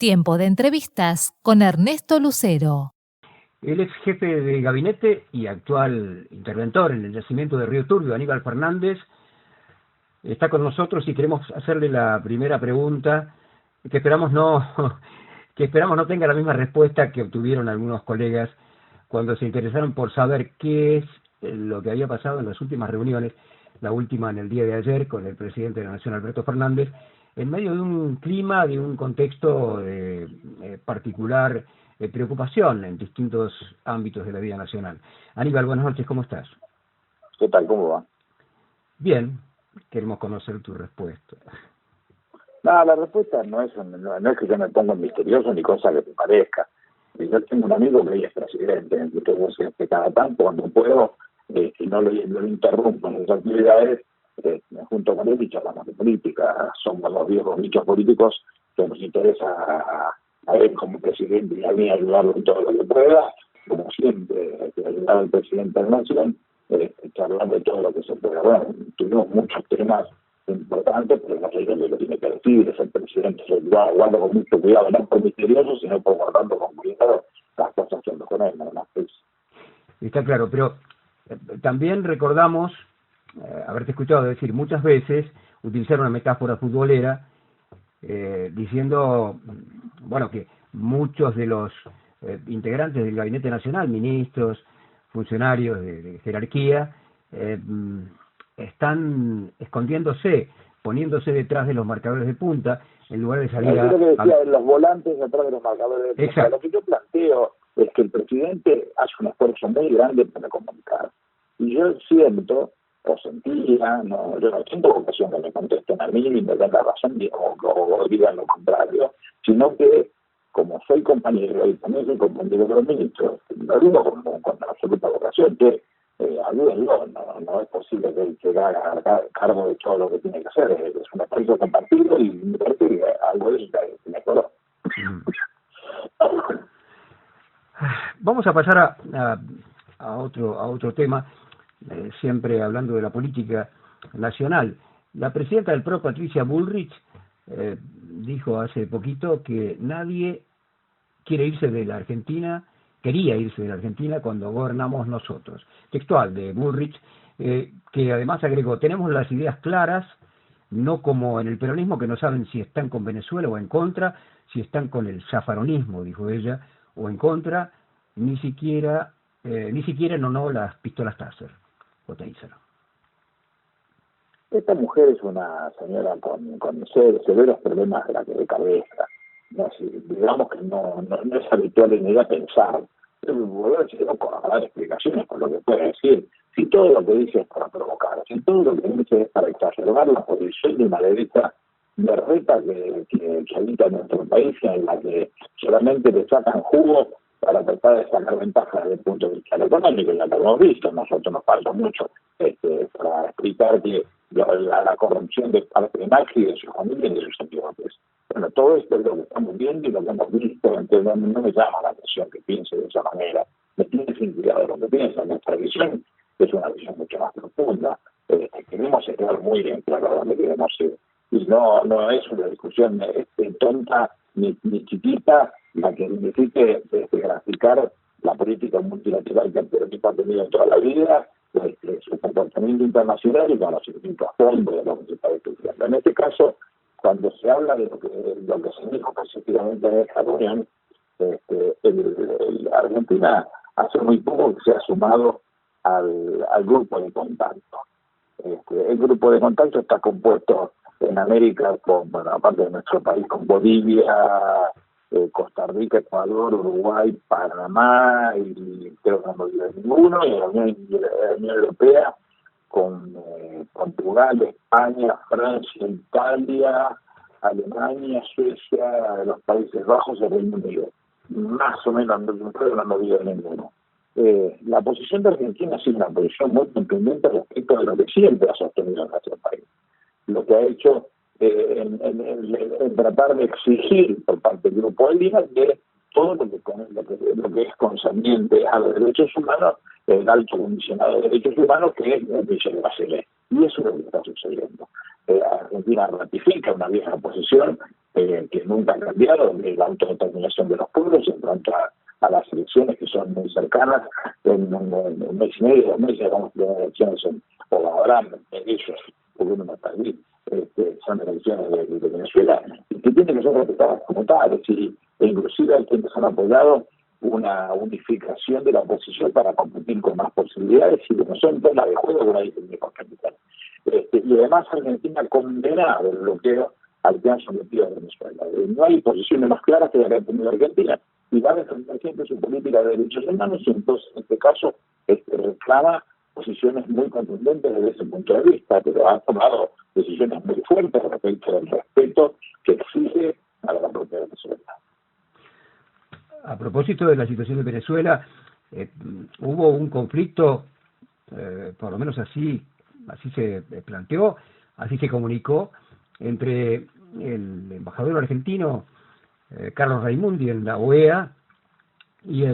Tiempo de entrevistas con Ernesto Lucero. El ex jefe de gabinete y actual interventor en el yacimiento de Río Turbio, Aníbal Fernández, está con nosotros y queremos hacerle la primera pregunta que esperamos no tenga la misma respuesta que obtuvieron algunos colegas cuando se interesaron por saber qué es lo que había pasado en las últimas reuniones, la última en el día de ayer con el presidente de la Nación, Alberto Fernández, en medio de un clima, de un contexto de particular preocupación en distintos ámbitos de la vida nacional. Aníbal, buenas noches, ¿cómo estás? ¿Qué tal? ¿Cómo va? Bien, queremos conocer tu respuesta. No, la respuesta no es que yo me ponga misterioso ni cosa que te parezca. Yo tengo un amigo que es presidente, entonces que cada tanto cuando puedo, si no lo interrumpo en sus actividades, junto con él y charlamos de política. Somos los viejos bichos políticos que nos interesa a él como presidente y a mí ayudarlo en todo lo que pueda, como siempre, ayudar al presidente de la Nación, charlar de todo lo que se pueda. Bueno, tuvimos muchos temas importantes, pero no sé dónde lo tiene que decir, es el presidente, yo guardo con mucho cuidado, no por misterioso, sino por guardando con cuidado las cosas que ando con él, nada más. Está claro, pero también recordamos haberte escuchado decir muchas veces, utilizar una metáfora futbolera, diciendo, bueno, que muchos de los integrantes del Gabinete Nacional, ministros, funcionarios de jerarquía, están escondiéndose, poniéndose detrás de los marcadores de punta, en lugar de salir a... los volantes detrás de los marcadores de punta. Exacto. Lo que yo planteo es que el presidente hace un esfuerzo muy grande para comunicar. Y yo siento, o sentía, yo no tengo ocasión que me contesten a mí, ni me den la razón, o digan lo contrario, sino que, como soy compañero y también soy compañero de los ministros, lo digo con absoluta vocación, que ayúdenlo, no es posible que haga cargo de todo lo que tiene que hacer, es un esfuerzo compartido y me parece que algo de eso me acuerdo. Vamos a pasar a otro tema, siempre hablando de la política nacional. La presidenta del PRO, Patricia Bullrich, dijo hace poquito que nadie quería irse de la Argentina cuando gobernamos nosotros. Textual de Bullrich, que además agregó: tenemos las ideas claras, no como en el peronismo, que no saben si están con Venezuela o en contra, si están con el zafaronismo, dijo ella, o en contra, ni siquiera no las pistolas Taser o Taser. Esta mujer es una señora con severos problemas de cabeza. No, digamos que no es habitual en ella pensar. Volverse loco a dar explicaciones por lo que puede decir. Si todo lo que dice es para provocar, si todo lo que dice es para exacerbar la posición de una derecha berreta que habita en nuestro país, en la que solamente le sacan jugo para tratar de sacar ventajas desde el punto de vista económico, ya lo hemos visto. Nosotros nos falta mucho para explicar que la corrupción de parte de Macri, de su familia y de sus antiguos. Bueno, todo esto es lo que estamos viendo y lo que hemos visto, entonces no me llama la atención que piense de esa manera, me tiene sin cuidado lo que piensa. Nuestra visión es una visión mucho más profunda, queremos estar muy bien claro a dónde queremos ir, y no es una discusión tonta ni chiquita la que signifique graficar la política multilateral que el peronismo ha tenido toda la vida, su comportamiento internacional y conocimiento a fondo de lo que se está discutiendo. En este caso, cuando se habla de lo que se dijo específicamente en esta reunión, Argentina hace muy poco que se ha sumado al grupo de contacto. El grupo de contacto está compuesto en América, aparte de nuestro país, con Bolivia, Costa Rica, Ecuador, Uruguay, Panamá, y creo que no me olvidé ninguno, y la Unión Europea, con Portugal, España, Francia, Italia, Alemania, Suecia, los Países Bajos y el Reino Unido. Más o menos, no me olvidé ninguno. La posición de Argentina ha sido una posición muy contundente respecto de lo que siempre ha sostenido en nuestro país. Lo que ha hecho en tratar de exigir por parte del Grupo de Lima que todo lo que es concerniente a los derechos humanos, el alto comisionado de derechos humanos, que es Michelle Bachelet. Y eso es lo que está sucediendo. Argentina ratifica una vieja posición que nunca ha cambiado, de la autodeterminación de los pueblos en cuanto a las elecciones que son muy cercanas, en un mes y medio, 2 meses, vamos a tener elecciones o habrán ellos, porque uno no está allí, son elecciones de Venezuela, y que tienen que ser respetadas como tales, y inclusive hay quienes han apoyado una unificación de la oposición para competir con más posibilidades, y que no son reglas de juego que nadie tiene por capital. Y además Argentina ha condenado el bloqueo al que han sometido a Venezuela. No hay posiciones más claras que la que ha tenido Argentina, y va a defender siempre su política de derechos humanos, y entonces en este caso reclama posiciones muy contundentes desde ese punto de vista, pero ha tomado decisiones muy fuertes respecto del respeto que exige a la propia Venezuela. A propósito de la situación de Venezuela, hubo un conflicto, por lo menos así se planteó, así se comunicó, entre el embajador argentino Carlos Raimundi en la OEA y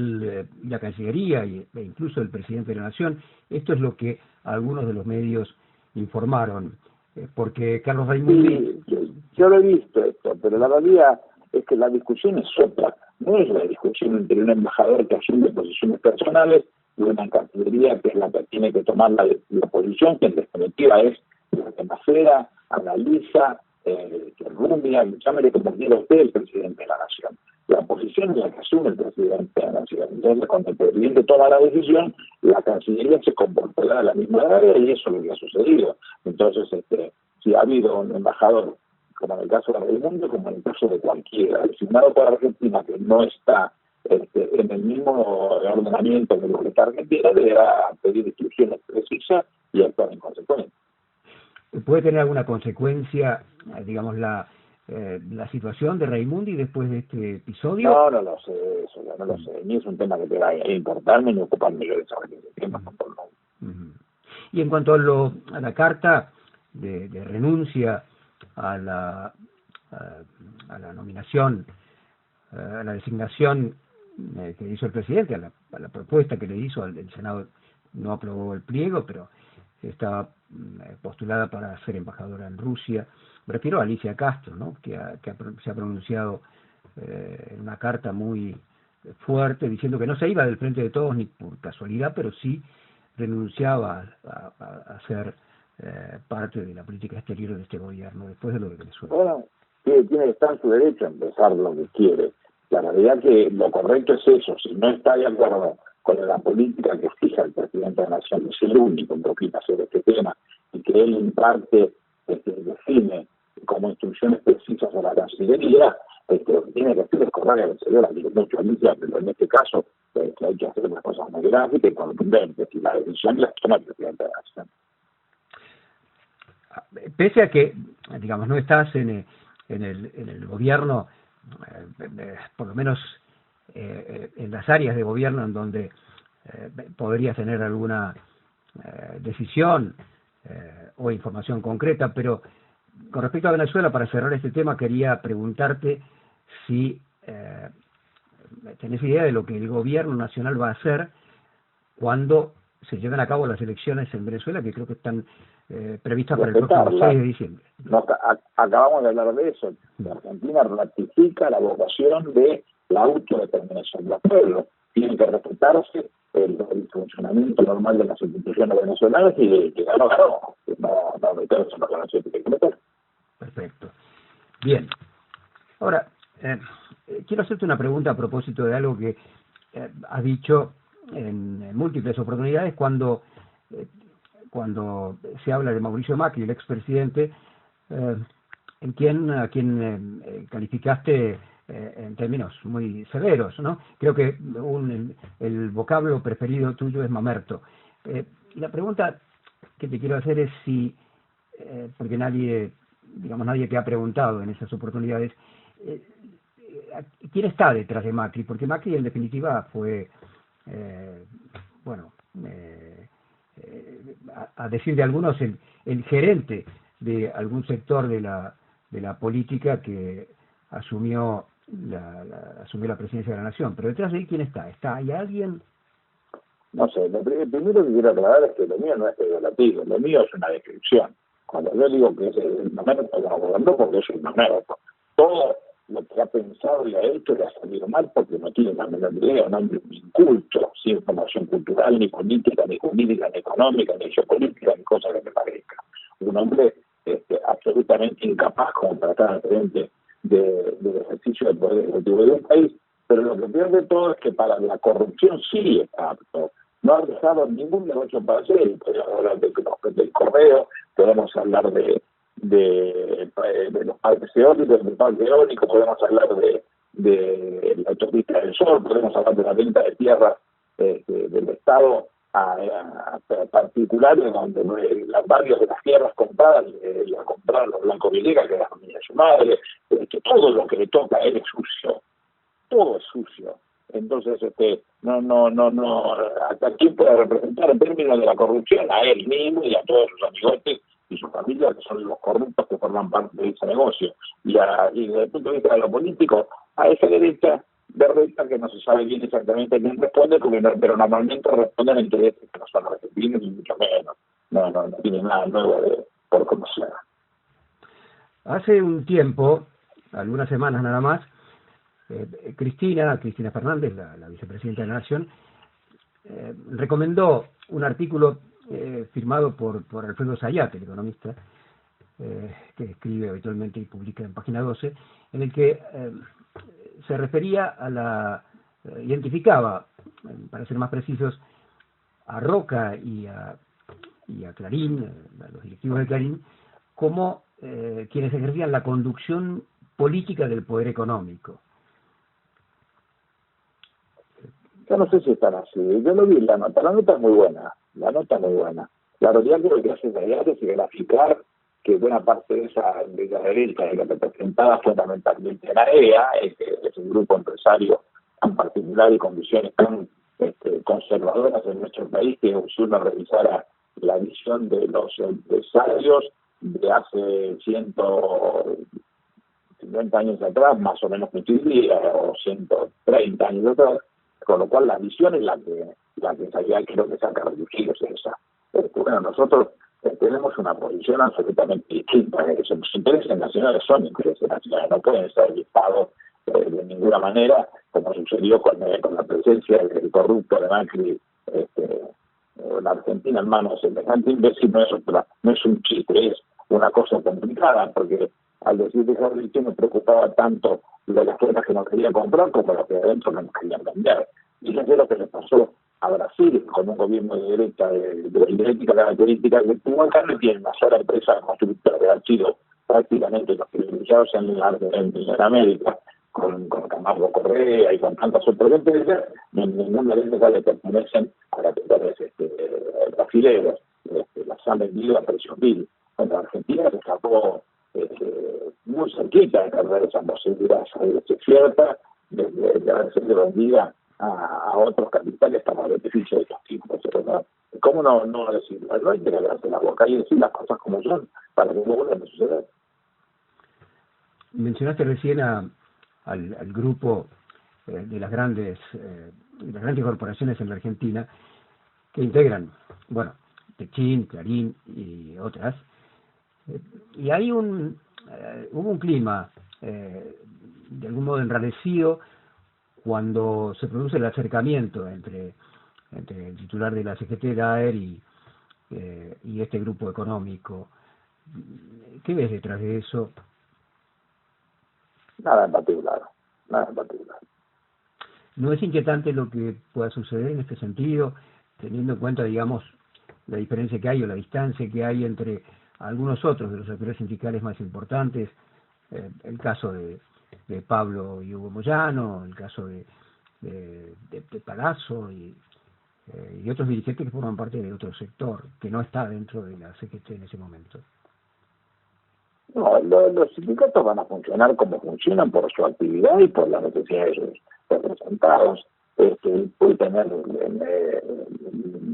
la Cancillería e incluso el presidente de la Nación. Esto es lo que algunos de los medios informaron, porque Carlos Raimundi... Sí, yo lo he visto esto, pero la realidad es que la discusión es otra. No es la discusión entre un embajador que asume posiciones personales y una Cancillería que es la que tiene que tomar la posición, que en definitiva es la que macera, analiza, que rumia, llámele como quiera usted, el presidente de la Nación. La posición es la que asume el presidente de la Nación. Entonces, cuando el presidente toma la decisión, la Cancillería se comportará de la misma manera, y eso es lo que ha sucedido. Entonces, si ha habido un embajador, como en el caso de Raimundo, como en el caso de cualquiera, designado por Argentina, que no está en el mismo ordenamiento que lo que está Argentina, deberá pedir instrucciones precisas y actuar en consecuencia. ¿Puede tener alguna consecuencia, digamos, la situación de Raimundi después de este episodio? No lo sé, eso ya no lo sé. Ni es un tema que te vaya a importarme ni ocuparme yo de saber ese tema. Y en cuanto a la carta de renuncia a la nominación, a la designación que hizo el presidente, a la propuesta que le hizo, el Senado no aprobó el pliego, pero estaba postulada para ser embajadora en Rusia. Me refiero a Alicia Castro, ¿no? que se ha pronunciado en una carta muy fuerte diciendo que no se iba del Frente de Todos ni por casualidad, pero sí renunciaba a ser parte de la política exterior de este gobierno después de lo de Venezuela. Bueno, tiene que estar en su derecho a empezar lo que quiere. La realidad que lo correcto es eso. Si no está de acuerdo con la política que fija el presidente de la Nación, es el único que opina sobre este tema, y que él en parte define como instrucciones precisas a la Cancillería, lo que tiene que hacer es correr a la señora, digo mucho Alicia, pero en este caso que hay que hacer unas cosas muy gráficas y contundentes, y la decisión la toma el presidente de la Nación. Pese a que, digamos, no estás en el gobierno, por lo menos en las áreas de gobierno en donde podrías tener alguna decisión o información concreta, pero con respecto a Venezuela, para cerrar este tema, quería preguntarte si tenés idea de lo que el gobierno nacional va a hacer cuando se lleven a cabo las elecciones en Venezuela, que creo que están previstas para el próximo 6 de diciembre. No, acabamos de hablar de eso. La Argentina ratifica la vocación de la autodeterminación de los pueblos. Tienen que respetarse el funcionamiento normal de las instituciones venezolanas, y que ganó. No meterse en lo que no se tiene que meter. Perfecto. Bien. Ahora, quiero hacerte una pregunta a propósito de algo que has dicho en múltiples oportunidades cuando se habla de Mauricio Macri, el expresidente, a quien calificaste en términos muy severos, ¿no? Creo que el vocablo preferido tuyo es mamerto. La pregunta que te quiero hacer es si, porque nadie que ha preguntado en esas oportunidades, ¿quién está detrás de Macri? Porque Macri en definitiva fue, a decir de algunos, el gerente de algún sector de la política que asumió la presidencia de la Nación. Pero detrás de él, ¿quién está? ¿Hay alguien? No sé, lo primero que quiero aclarar es que lo mío no es peyorativo, lo mío es una descripción. Cuando yo digo que es el mamerto, lo hablando porque es un mamerto. todo lo que ha pensado y ha hecho le ha salido mal porque no tiene la menor idea, un hombre inculto, sin formación cultural, ni política, ni jurídica, ni económica, ni geopolítica, ni cosa que me parezca. Un hombre absolutamente incapaz como para estar al frente del ejercicio del poder ejecutivo de un país, pero lo que peor de todo es que para la corrupción sí está apto. No ha dejado ningún negocio para hacer. Podemos hablar del correo, podemos hablar de los parques eólicos, del parque eólico, podemos hablar de la autopista del Sol, podemos hablar de la venta de tierras del Estado a particulares, donde varias de las tierras compradas las compraron los Blanco Villegas, que era la familia de su madre, que todo lo que le toca a él es sucio, todo es sucio. Entonces, ¿a quién puede representar en términos de la corrupción? A él mismo y a todos sus amigotes y su familia, que son los corruptos que forman parte de ese negocio. Y desde el punto de vista de lo político, a esa derecha berreta que no se sabe bien exactamente quién responde, pero normalmente responden intereses que no son argentinos ni mucho menos. No tiene nada nuevo por conocer. Hace un tiempo, algunas semanas nada más, Cristina Fernández, la vicepresidenta de la Nación, recomendó un artículo firmado por Alfredo Zayat, el economista, que escribe habitualmente y publica en Página 12, en el que se refería identificaba, para ser más precisos, a Roca y a Clarín, a los directivos de Clarín, como quienes ejercían la conducción política del poder económico. Yo no sé si están así. Yo lo vi la nota es muy buena. La realidad es que hace Zayat es graficar que buena parte de esa derecha que representada fundamentalmente en AEA, es un grupo empresario tan particular y con visiones tan conservadoras en nuestro país, que si uno revisara la visión de los empresarios de hace 150 años atrás, más o menos coincidiría, o 130 años atrás, con lo cual la visión es la que Zayat creo que saca reducidos esa. Bueno, nosotros tenemos una posición absolutamente distinta. Los intereses nacionales son intereses nacionales, no pueden ser listados de ninguna manera, como sucedió con la presencia del corrupto de Macri la Argentina en manos de semejante imbécil. No es un chiste, es una cosa complicada, porque al decir que Jorge me preocupaba tanto de las cosas que no quería comprar como las que adentro no nos querían vender. Y eso es lo que le pasó a Brasil, con un gobierno de derecha de idéntica característica que tuvo acá. No tiene una sola empresa constructora, que han sido prácticamente los privilegiados en América, con Camargo Correa y con tantas otras empresas. Ninguna de ellas le pertenecen a capitales brasileños, las han vendido a precio vil. Bueno, Argentina se escapó muy cerquita de perder esa posibilidad cierta de haber sido vendida a otros capitales para el beneficio de estos tipos. ¿Cómo no decirlo? No hay que quedarse la boca y decir las cosas como son para que no vuelvan a suceder. Mencionaste recién al grupo de las grandes corporaciones en la Argentina que integran, bueno, Techin, Clarín y otras, y hay hubo un clima de algún modo enrarecido cuando se produce el acercamiento entre el titular de la CGT, Daer, y este grupo económico. ¿Qué ves detrás de eso? Nada en particular. ¿No es inquietante lo que pueda suceder en este sentido, teniendo en cuenta, digamos, la diferencia que hay o la distancia que hay entre algunos otros de los actores sindicales más importantes, el caso de Pablo y Hugo Moyano, el caso de Palazzo y otros dirigentes que forman parte de otro sector que no está dentro de la CGT en ese momento? No, los sindicatos van a funcionar como funcionan por su actividad y por la necesidad de sus representados. Puede tener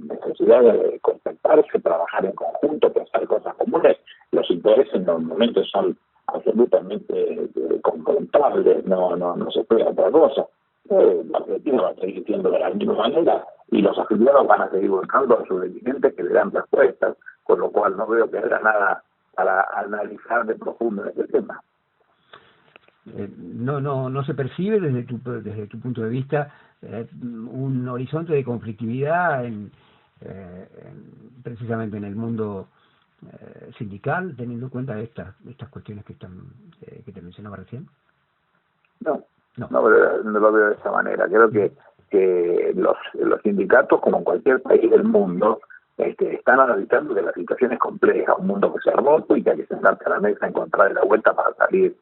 necesidad de contactarse, trabajar en conjunto, pensar cosas comunes. Los intereses normalmente son absolutamente confrontables, no se puede otra cosa. La Argentina va a seguir siendo de la misma manera y los afiliados van a seguir buscando a sus dirigentes que le dan respuestas, con lo cual no veo que haya nada para analizar de profundo en este tema. no se percibe desde tu punto de vista un horizonte de conflictividad precisamente en el mundo sindical, teniendo en cuenta estas cuestiones que te mencionaba recién. No, no lo veo de esa manera. Creo que los sindicatos, como en cualquier país del mundo, están analizando que la situación es compleja, un mundo que se ha roto y que hay que sentarse a la mesa, encontrar la vuelta para salir,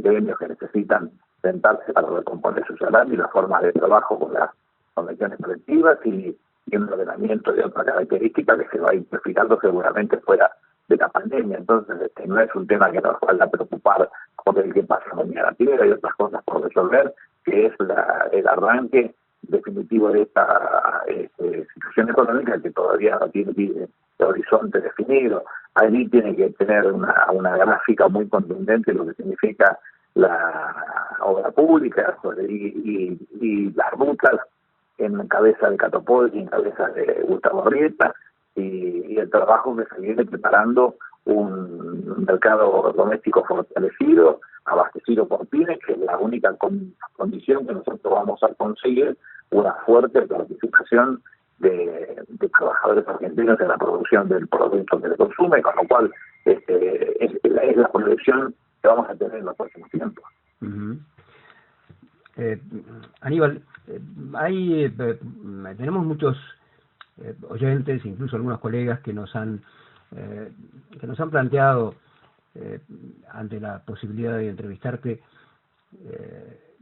gremios que necesitan sentarse para recomponer su salario y las formas de trabajo con las convenciones colectivas y un ordenamiento de otra característica que se va a ir perfilando seguramente fuera de la pandemia. Entonces, no es un tema que nos falta preocupar por el que pasa mañana. Primero hay otras cosas por resolver, que es el arranque definitivo de esta situación económica que todavía no tiene horizonte definido. Allí tiene que tener una gráfica muy contundente lo que significa la obra pública y las rutas en cabeza de Catopol y en cabeza de Gustavo Rieta y el trabajo que se viene preparando un mercado doméstico fortalecido, abastecido por pymes, que es la única condición que nosotros vamos a conseguir una fuerte participación de trabajadores argentinos en la producción del producto que se consume, con lo cual es la proyección que vamos a tener en los próximos tiempos. Uh-huh. Aníbal, tenemos muchos oyentes, incluso algunos colegas que nos han planteado ante la posibilidad de entrevistarte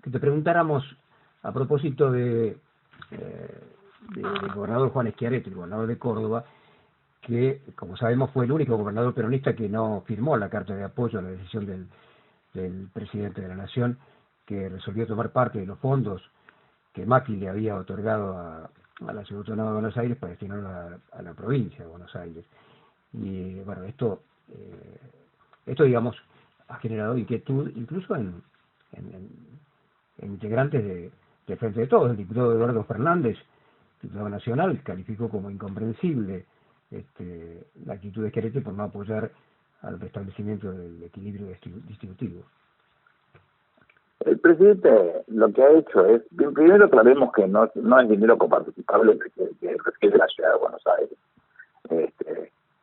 que te preguntáramos a propósito del gobernador Juan Schiaretti, el gobernador de Córdoba, que, como sabemos, fue el único gobernador peronista que no firmó la carta de apoyo a la decisión del presidente de la Nación, que resolvió tomar parte de los fondos que Macri le había otorgado a la Ciudad Autónoma de Buenos Aires para destinarlo a la provincia de Buenos Aires. Y bueno, esto digamos ha generado inquietud incluso en integrantes de Frente de Todos. El diputado Eduardo Fernández, diputado nacional, calificó como incomprensible la actitud de Schiaretti por no apoyar al restablecimiento del equilibrio distributivo. El presidente lo que ha hecho es, primero aclaremos que no es dinero coparticipable que requiere la Ciudad de Buenos Aires.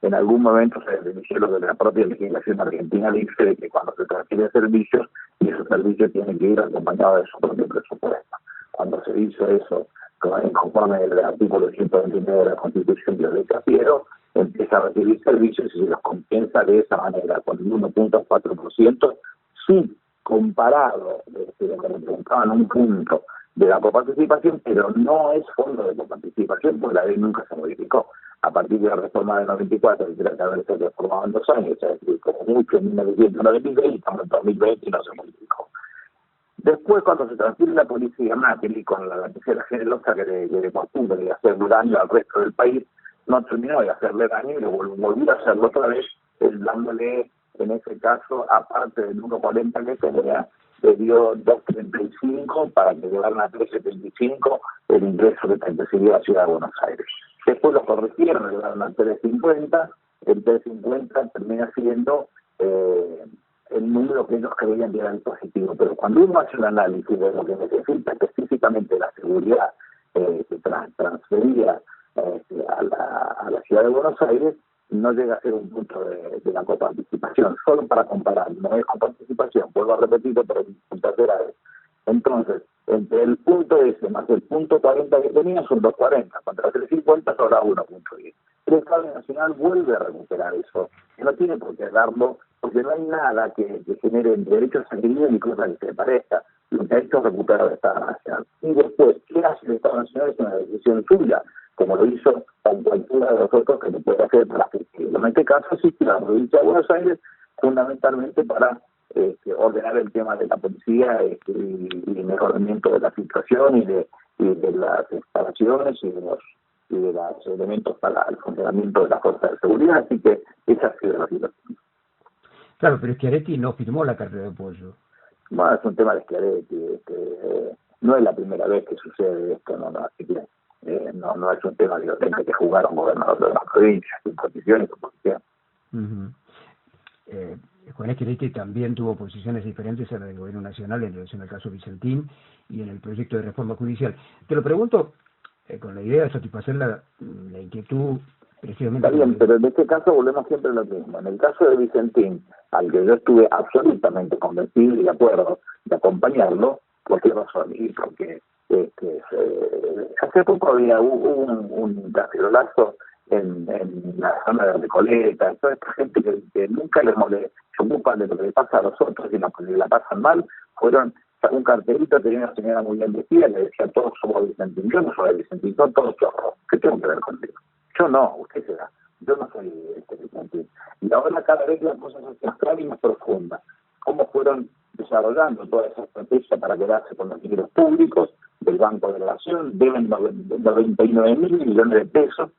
En algún momento se inició lo de la propia legislación argentina, dice de que cuando se transfieren servicios, y esos servicios tienen que ir acompañados de su propio presupuesto. Cuando se hizo eso, conforme el artículo 129 de la Constitución de Violeta Piero, empieza a recibir servicios y se los compensa de esa manera, con el 1.4%, sí, comparado, lo que me preguntaban, un punto de la coparticipación, pero no es fondo de coparticipación, porque la ley nunca se modificó. A partir de la reforma del 94, que tiene que haberse reformado en 2 años, es decir, como mucho en 1996, estamos en 2020 y no se modificó. Después, cuando se transfiere la policía Macri con la tercera generosa que le costumbre de hacerle daño al resto del país, no terminó de hacerle daño y le volvió a hacerlo otra vez, dándole, en ese caso, aparte del 1.40 que tenía, le dio 2.35 para que llegaran a 3.75 el ingreso que recibió la Ciudad de Buenos Aires. Después lo corrigieron, le llegaron a 3.50, el 3.50 termina siendo el número que ellos creían que era el positivo. Pero cuando uno hace un análisis de lo que necesita específicamente la seguridad transferida a la Ciudad de Buenos Aires, no llega a ser un punto de la coparticipación. Solo para comparar, no es coparticipación, vuelvo a repetirlo, pero por tercera vez. Entonces, entre el punto ese más el punto 40 que tenía son 2.40, contra 3.50 sobra 1.10. El Estado Nacional vuelve a recuperar eso, que no tiene por qué darlo, porque no hay nada que genere derechos adquiridos ni cosa que se parezca. Lo que ha hecho es recuperar el Estado Nacional. Y después, ¿qué hace el Estado Nacional? Es una decisión suya, como lo hizo con cualquiera de nosotros que lo puede hacer para que, en este caso, existe la provincia de Buenos Aires, fundamentalmente para ordenar el tema de la policía y el mejoramiento de la situación y de las instalaciones y de los elementos para el funcionamiento de las fuerzas de seguridad. Así que esa ha sido la situación. Claro, pero Schiaretti no firmó la carta de apoyo. Bueno, es un tema de Schiaretti. No es la primera vez que sucede esto, así que no es un tema de que jugaron gobernadores de las provincias, sin condiciones, oposición. Uh-huh. Juan Schiaretti también tuvo posiciones diferentes a la del gobierno nacional en relación al caso Vicentín y en el proyecto de reforma judicial. Te lo pregunto con la idea de satisfacer la inquietud precisamente. Está bien, pero en este caso volvemos siempre a lo mismo. En el caso de Vicentín, al que yo estuve absolutamente convencido y de acuerdo de acompañarlo, ¿por qué razón? Y porque hace poco había un cacerolazo en la zona de Recoleta, toda esta gente que nunca se ocupan de lo que le pasa a los otros y la pasan mal, fueron un cartelito, tenía una señora muy bien vestida, le decía: todos somos Vicentín. Yo no soy Vicentín, son todos chorros. ¿Qué tengo que ver contigo? Yo no, usted será. Yo no soy Vicentín. Y ahora cada vez la cosa se hace más y más profunda. ¿Cómo fueron desarrollando toda esa estrategia para quedarse con los dineros públicos del Banco de la Nación? Deben 99.000 millones de pesos.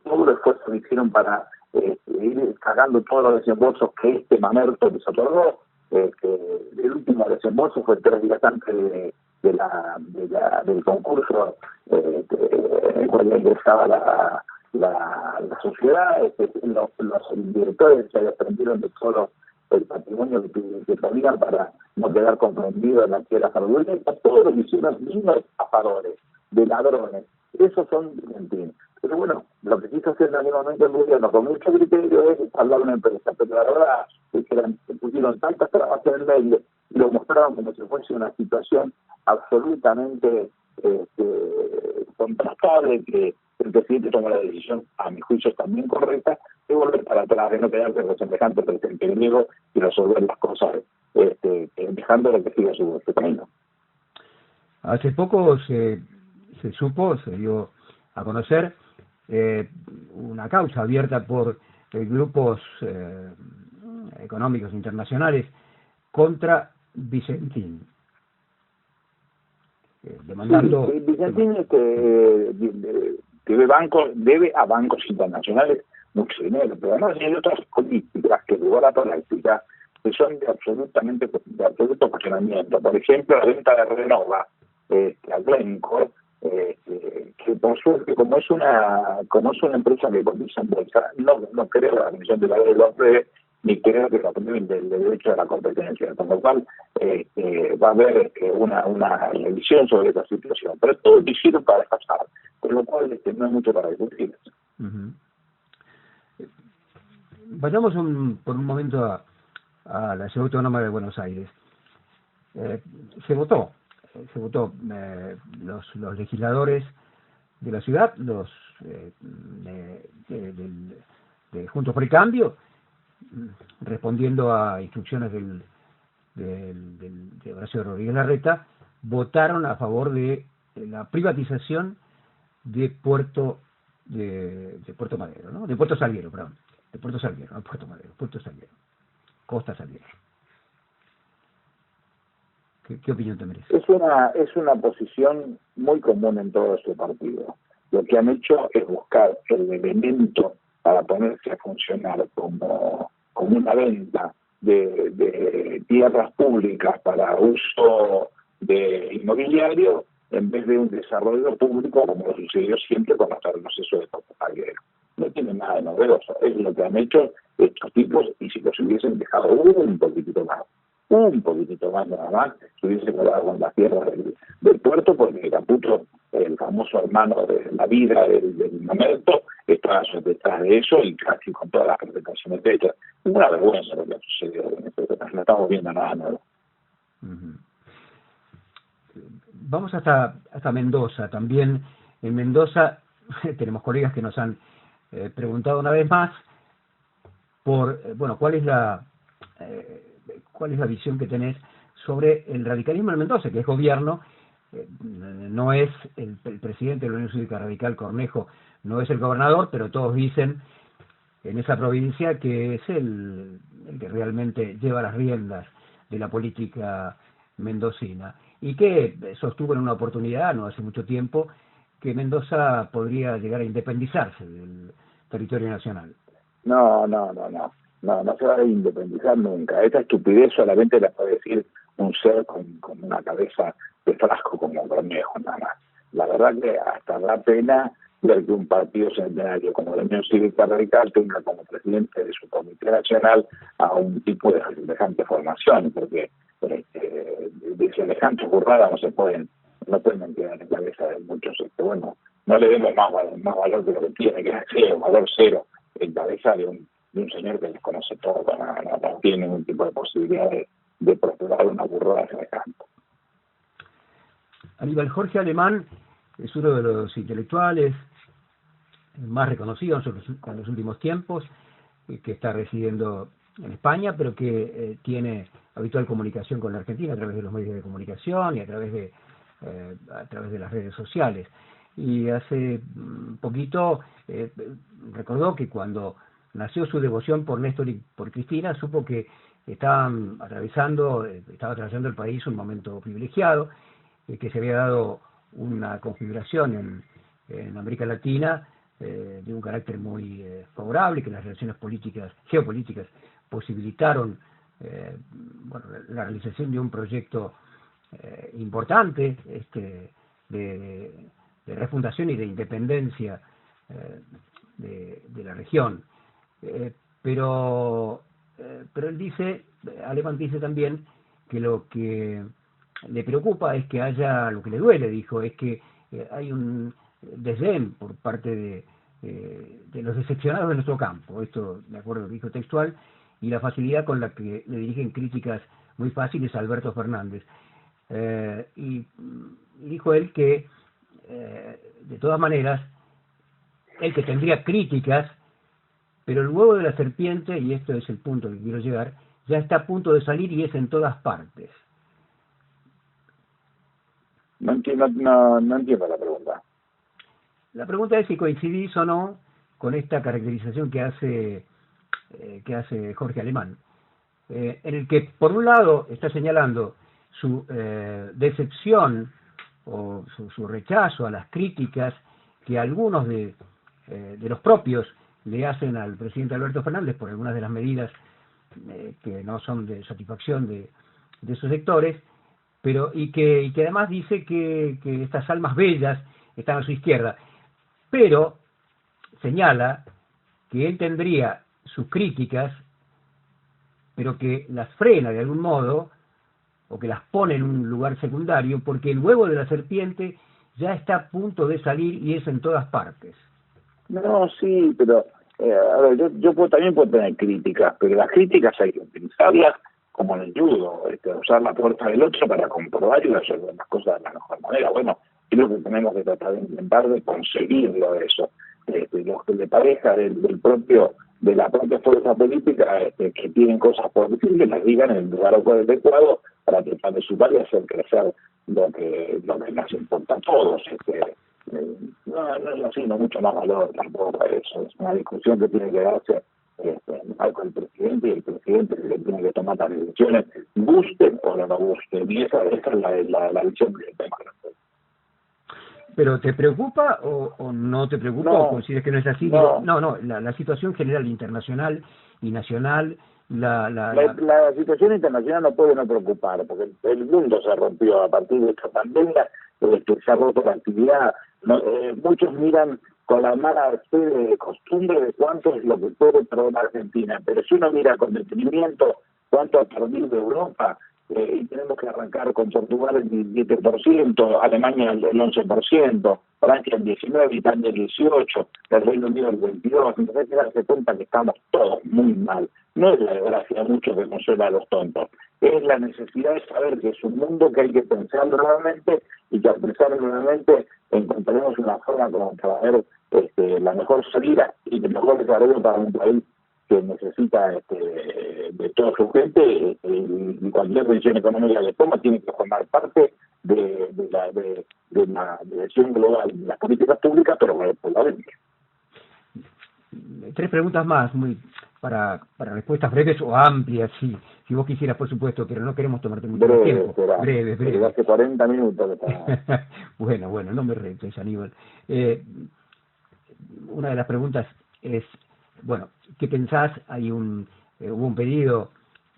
Todo el esfuerzo que hicieron para ir cagando todos los desembolsos que mamerto les otorgó. El último desembolso fue 3 días antes del concurso en el cual ingresaba la sociedad. Los directores se desprendieron de todo el patrimonio que tenían para no quedar comprendidos en la tierra fraudulenta. Todos lo que hicieron niños estafadores, de ladrones. Esos son Vicentín. Pero bueno, lo que quiso hacer en aquel momento el gobierno con mucho criterio es hablar de una empresa, pero la verdad es que pusieron tantas trabas en el medio y lo mostraron como si fuese una situación absolutamente contrastable, que el presidente tomó la decisión, a mi juicio también correcta, de volver para atrás, de no quedarse con semejante presidente griego y resolver las cosas dejando lo que siga su camino. Hace poco se dio a conocer una causa abierta por grupos económicos internacionales contra Vicentín, demandando... Sí, Vicentín debe a bancos internacionales mucho dinero, pero además hay otras políticas que llegó a la práctica que son de absoluto cuestionamiento. Por ejemplo, la venta de Renova a Glencore, que por suerte, como es una empresa que cotiza en bolsa, no creo la Comisión de la Ley lo apruebe, ni creo que lo aprueben del derecho a la competencia, con lo cual va a haber una revisión sobre esta situación, pero todo lo hicieron para pasar, con lo cual no hay mucho para discutir. Uh-huh. Vayamos por un momento a la Ciudad Autónoma de Buenos Aires. Se votó los legisladores de la ciudad, los de Juntos por el Cambio, respondiendo a instrucciones de Horacio Rodríguez Larreta, votaron a favor de la privatización de Puerto Madero, ¿no? De Puerto Salguero, perdón. De Puerto Salguero, no Puerto Madero, Puerto Salguero. Costa Salguero. ¿Qué opinión te merece? Es una posición muy común en todo este partido. Lo que han hecho es buscar el elemento para ponerse a funcionar como una venta de tierras públicas para uso de inmobiliario, en vez de un desarrollo público como lo sucedió siempre con los procesos de Puerto Salguero. No tiene nada de novedoso. Es lo que han hecho estos tipos, y si los hubiesen dejado un poquitito más nada más, se hubiese quedado con las tierras del puerto, porque Caputo, el famoso hermano de la vida del momento, estaba detrás de eso y casi con todas las presentaciones hechas. Una vergüenza lo que ha sucedido en este caso. No estamos viendo nada nuevo. Uh-huh. Vamos hasta Mendoza. También en Mendoza tenemos colegas que nos han preguntado una vez más por cuál es la visión que tenés sobre el radicalismo en Mendoza, que es gobierno, no es el presidente de la Unión Cívica Radical, Cornejo, no es el gobernador, pero todos dicen en esa provincia que es el que realmente lleva las riendas de la política mendocina, y que sostuvo en una oportunidad, no hace mucho tiempo, que Mendoza podría llegar a independizarse del territorio nacional. No se va a independizar nunca. Esta estupidez solamente la puede decir un ser con una cabeza de frasco como Cornejo, nada más. La verdad que hasta da pena ver que un partido centenario como la Unión Cívica Radical tenga como presidente de su comité nacional a un tipo de semejante formación, porque de semejante burrada no pueden quedar en la cabeza de muchos. Bueno, no le demos más valor de lo que tiene, que es cero, valor cero, en cabeza de un señor que desconoce todo, no tiene ningún tipo de posibilidad de prosperar una burrada semejante. Aníbal, Jorge Alemán es uno de los intelectuales más reconocidos en los últimos tiempos, que está residiendo en España, pero que tiene habitual comunicación con la Argentina a través de los medios de comunicación y a través de las redes sociales. Y hace poquito recordó que cuando nació su devoción por Néstor y por Cristina, supo que estaba atravesando el país un momento privilegiado, que se había dado una configuración en América Latina de un carácter muy favorable, que las relaciones geopolíticas posibilitaron la realización de un proyecto importante de refundación y de independencia de la región. Pero Alemán dice también que lo que le preocupa es que lo que le duele, dijo, es que hay un desdén por parte de los decepcionados de nuestro campo. Esto, de acuerdo, dijo textual, y la facilidad con la que le dirigen críticas muy fáciles a Alberto Fernández. Y dijo él que, de todas maneras, él que tendría críticas, pero el huevo de la serpiente, y esto es el punto al que quiero llegar, ya está a punto de salir y es en todas partes. No entiendo la pregunta. La pregunta es si coincidís o no con esta caracterización que hace Jorge Alemán, en el que por un lado está señalando su decepción o su rechazo a las críticas que algunos de los propios le hacen al presidente Alberto Fernández por algunas de las medidas que no son de satisfacción de sus sectores, y que además dice que estas almas bellas están a su izquierda, pero señala que él tendría sus críticas, pero que las frena de algún modo, o que las pone en un lugar secundario, porque el huevo de la serpiente ya está a punto de salir y es en todas partes. No, sí, pero a ver, yo también puedo tener críticas, pero las críticas hay que utilizarlas como en el judo, usar la fuerza del otro para comprobar y resolver las cosas de la mejor manera. Bueno, creo que tenemos que tratar de intentar de conseguirlo eso. Los que le parezca de la propia fuerza política que tienen cosas por decir, que las digan en el lugar adecuado para tratar de sumar y hacer crecer lo que nos importa a todos. No es así, no mucho más valor tampoco a eso. Es una discusión que tiene que darse con el presidente, y el presidente que tiene que tomar las decisiones, guste o no guste. Y esa es la visión que tengo. ¿Pero te preocupa o no te preocupa, o consideras que no es así? No, la situación general, internacional y nacional, la situación internacional no puede no preocupar, porque el mundo se rompió a partir de esta pandemia, se ha roto la actividad. Muchos miran con la mala costumbre de cuánto es lo que puede perder Argentina, pero si uno mira con detenimiento cuánto ha perdido Europa, y tenemos que arrancar con Portugal el 17%, Alemania el 11%, Francia el 19%, Italia el 18%, el Reino Unido el 22%. Entonces hay que darse cuenta que estamos todos muy mal. No es la desgracia mucho que nos suena a los tontos, es la necesidad de saber que es un mundo que hay que pensar nuevamente, y que al pensar nuevamente encontraremos una forma como para ver la mejor salida y el mejor desarrollo para un país que necesita de toda su gente, y cualquier decisión económica que toma tiene que formar parte de la dirección global de las políticas públicas, pero por la venta. 3 preguntas más, para respuestas breves o amplias, si vos quisieras, por supuesto, pero no queremos tomarte mucho tiempo. Breve. Hace 40 minutos. Bueno, no me retes, Aníbal. Una de las preguntas es, ¿qué pensás? Hubo un pedido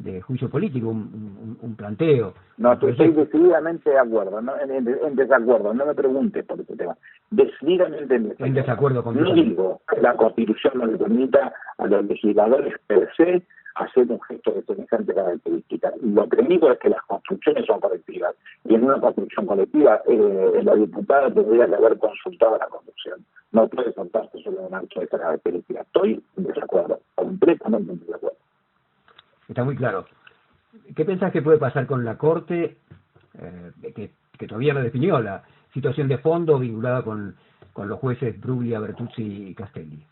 de juicio político, un planteo. No, estoy decididamente de acuerdo, ¿no? En desacuerdo, no me preguntes por este tema. Decididamente en desacuerdo con no digo que la Constitución no le permita a los legisladores per se hacer un gesto de semejante característica. Lo que digo es que las construcciones son colectivas, y en una construcción colectiva la diputada tendría que haber consultado a la Constitución. No puede saltarse solo un acto de esta característica. Estoy en desacuerdo, completamente en desacuerdo. Está muy claro. ¿Qué pensás que puede pasar con la Corte, que todavía no definió la situación de fondo vinculada con los jueces Bruglia, Bertuzzi y Castelli?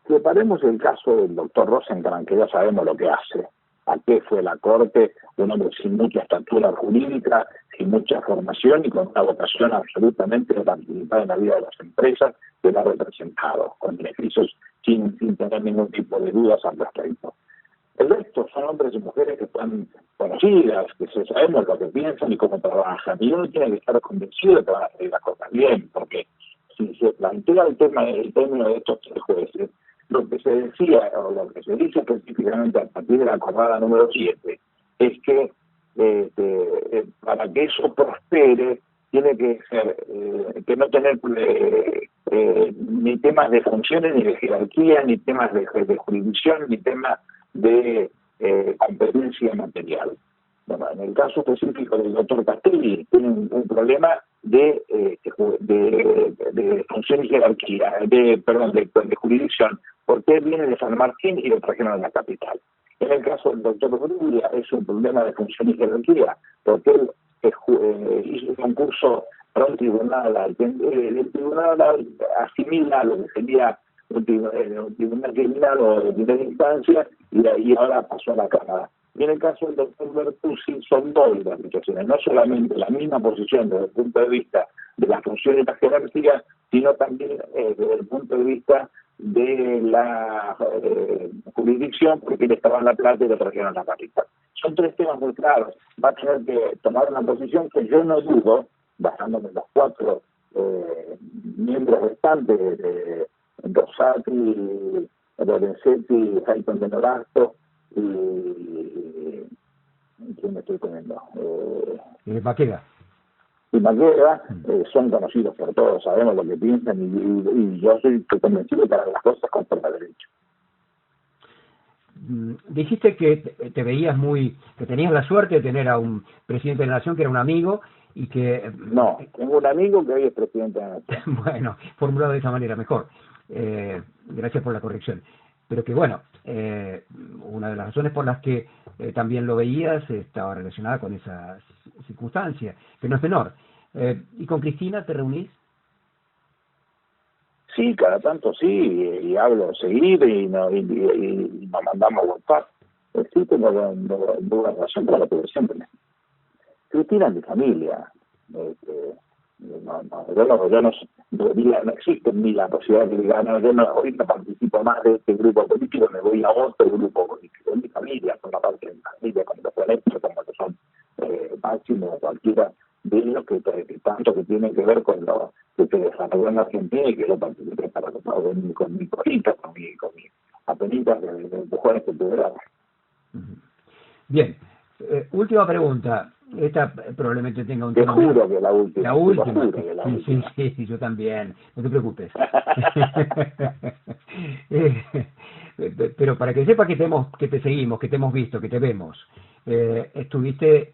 Separemos el caso del doctor Rosenkrantz, que ya sabemos lo que hace. ¿A qué fue la Corte? Un hombre sin mucha estatura jurídica, sin mucha formación y con una vocación absolutamente de participar en la vida de las empresas que la ha representado, con beneficios sin tener ningún tipo de dudas al respecto. El resto son hombres y mujeres que están conocidas, que sabemos lo que piensan y cómo trabajan. Y uno tiene que estar convencido de que van a hacer las cosas bien, porque si se plantea el término de estos tres jueces, lo que se decía, o lo que se dice específicamente a partir de la acordada número 7, es que para que eso prospere, tiene que ser, que no tener ni temas de funciones, ni de jerarquía, ni temas de jurisdicción, ni temas de competencia material. Bueno, en el caso específico del doctor Castelli, tiene un problema de función y jerarquía, de jurisdicción, porque él viene de San Martín y lo trajeron a la capital. En el caso del doctor Bruglia es un problema de función y jerarquía, porque él hizo un concurso para un tribunal, el tribunal asimila lo que sería un tribunal criminal o de primera instancia, y ahora pasó a la Cámara. Y en el caso del doctor Bertuzzi son dos las situaciones, no solamente la misma posición desde el punto de vista de las funciones y la jerarquía, sino también desde el punto de vista de la jurisdicción, porque él estaba en La Plata y lo trajeron a la capital. Son tres temas muy claros. Va a tener que tomar una posición que yo no dudo, basándome en los cuatro miembros restantes de Rosati, Lorenzetti, Hayton de Nolasco y ¿quién me estoy poniendo? Maqueda. Y Maqueda, son conocidos por todos, sabemos lo que piensan y yo soy convencido para las cosas conforme a derecho. Dijiste que te veías que tenías la suerte de tener a un presidente de la nación que era un amigo y que... No, tengo un amigo que hoy es presidente de la nación. Bueno, formulado de esa manera mejor. Gracias por la corrección. Pero que bueno, una de las razones por las que también lo veías estaba relacionada con esa circunstancia, que no es menor. ¿Y con Cristina te reunís? Sí, cada tanto sí, y hablo seguido y nos mandamos WhatsApp. Sí, tengo buena relación con la que siempre. Cristina es mi familia. No existe en mí la posibilidad de diga, no, yo no, ahorita participo más de este grupo político, me voy a otro grupo político. Es mi familia, son una parte de mi familia, como los electos, como que son Máximo o cualquiera de ellos que tanto que tienen que ver con lo que se desarrolló en Argentina y que yo participé para con mi cosita, con mi apenitas de empujones que tuve. Bien, última pregunta. Esta probablemente tenga un Te tema. juro que la última. La última. Te juro que la última. Sí, yo también. No te preocupes. Pero para que sepas que te seguimos, que te hemos visto, que te vemos. Estuviste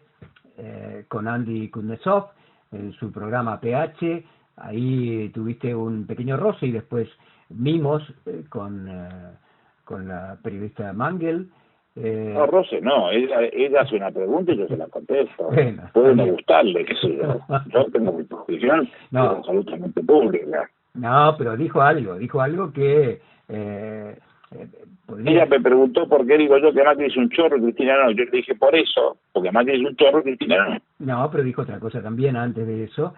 con Andy Kuznetsov en su programa PH. Ahí tuviste un pequeño roce y después mimos con la periodista Mangel. No, Rose, no, ella hace una pregunta y yo se la contesto. Bueno, puede no gustarle, qué sé yo. Yo tengo mi posición, no, es absolutamente pública. No, pero dijo algo que podría... Ella me preguntó por qué digo yo que Macri es un chorro y Cristina no. Yo le dije por eso, porque Macri es un chorro y Cristina no. No, pero dijo otra cosa también antes de eso.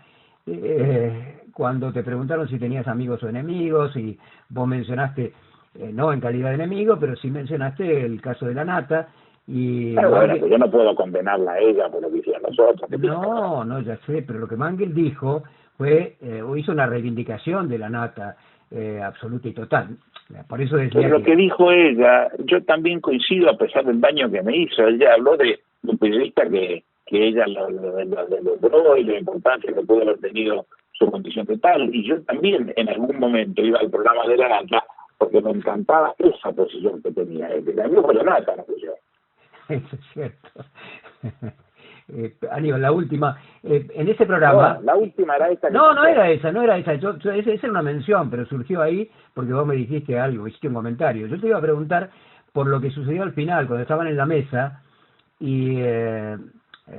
Cuando te preguntaron si tenías amigos o enemigos, y vos mencionaste, no en calidad de enemigo, pero sí mencionaste el caso de la Nata, Y Pero bueno, Mangel, pues yo no puedo condenarla a ella por lo que hicieron nosotros. no, ya sé, pero lo que Mangel dijo fue, o hizo una reivindicación de la nata absoluta y total. Por eso decía Pero lo que dijo ella, yo también coincido a pesar del daño que me hizo. Ella habló de un periodista que ella lo logró y la importancia que pudo haber tenido su condición total. Y yo también en algún momento iba al programa de la nata porque me encantaba esa posición que tenía él. La mía fue la nata, no fui yo. Eso es cierto. Aníbal, la última. En ese programa... No, la última era esta. No era esa. Esa era una mención, pero surgió ahí porque vos me dijiste algo, hiciste un comentario. Yo te iba a preguntar por lo que sucedió al final, cuando estaban en la mesa y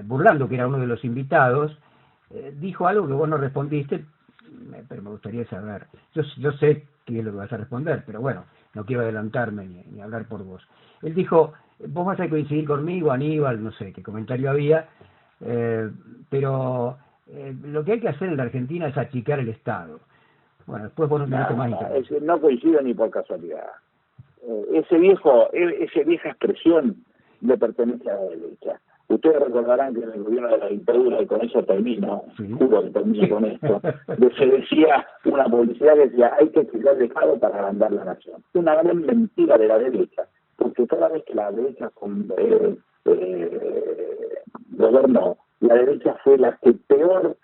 Burlando, que era uno de los invitados, dijo algo que vos no respondiste, pero me gustaría saber. Yo sé qué es lo que vas a responder, pero bueno, no quiero adelantarme ni hablar por vos. Él dijo, vos vas a coincidir conmigo, Aníbal, no sé qué comentario había, pero lo que hay que hacer en la Argentina es achicar el Estado. Bueno, después vos no tenés más interés. No coincido ni por casualidad. Esa vieja expresión le pertenece a la derecha. Ustedes recordarán que en el gobierno de la dictadura, y con eso termino, juro que termino con esto, se decía una publicidad que decía hay que achicar el Estado para agrandar la nación. Una gran mentira de la derecha, porque cada vez que la derecha gobernó, la derecha fue la que peor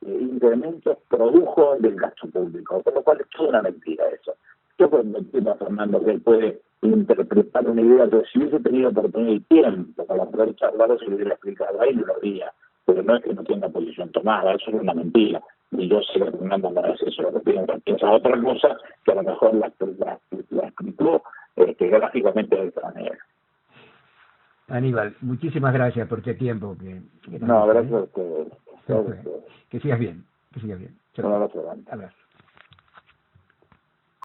incrementos produjo del gasto público, con lo cual es toda una mentira eso. Yo cuando entiendo a Fernando que él puede interpretar una idea, pero si hubiese tenido oportunidad y tiempo para poder charlarlo, se lo hubiera explicado a él y lo haría, pero no es que no tenga posición tomada, eso es una mentira. Y yo sé que Fernando no es eso, lo que piensa otra cosa, que a lo mejor la explicó gráficamente de otra manera. Aníbal, muchísimas gracias por este tiempo que no, gracias a ustedes. Que sigas bien, Chao. Un abrazo grande. Abrazo.